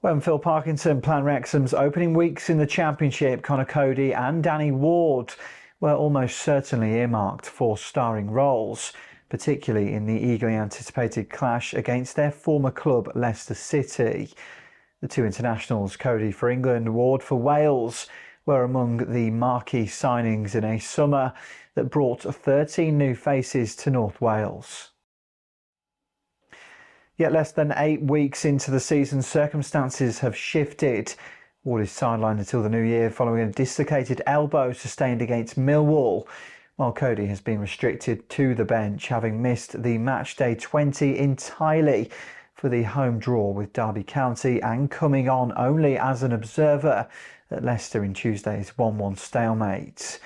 When Phil Parkinson planned Wrexham's opening weeks in the Championship, Conor, Coady and Danny Ward were almost certainly earmarked for starring roles, particularly in the eagerly anticipated clash against their former club Leicester City. The two internationals, Coady for England, Ward for Wales, were among the marquee signings in a summer that brought 13 new faces to North Wales. Yet less than 8 weeks into the season, circumstances have shifted. Ward is sidelined until the new year following a dislocated elbow sustained against Millwall, while Coady has been restricted to the bench, having missed the matchday 20 entirely for the home draw with Derby County and coming on only as an observer at Leicester in Tuesday's 1-1 stalemate.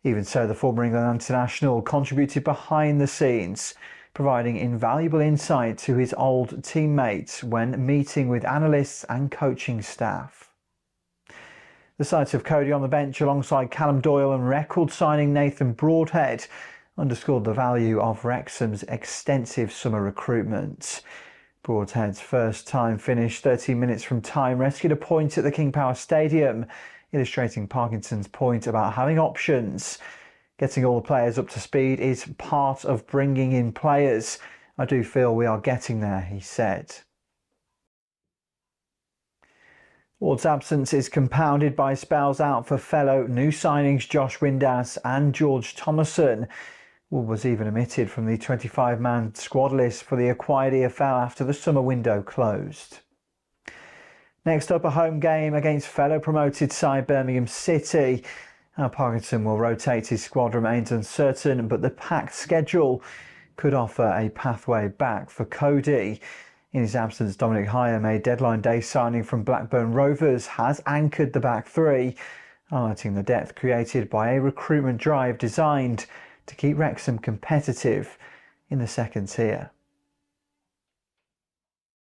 Even so, the former England international contributed behind the scenes, providing invaluable insight to his old teammates when meeting with analysts and coaching staff. The sight of Coady on the bench alongside Callum Doyle and record signing Nathan Broadhead underscored the value of Wrexham's extensive summer recruitment. Broadhead's first time finish 13 minutes from time rescued a point at the King Power Stadium, illustrating Parkinson's point about having options. Getting all the players up to speed is part of bringing in players. I do feel we are getting there, he said. Ward's absence is compounded by spells out for fellow new signings Josh Windass and George Thomason. Ward was even omitted from the 25-man squad list for the acquired EFL after the summer window closed. Next up, a home game against fellow promoted side Birmingham City. How Parkinson will rotate his squad remains uncertain, but the packed schedule could offer a pathway back for Coady. In his absence, Dominic Hire, deadline day signing from Blackburn Rovers, has anchored the back three, highlighting the depth created by a recruitment drive designed to keep Wrexham competitive in the second tier.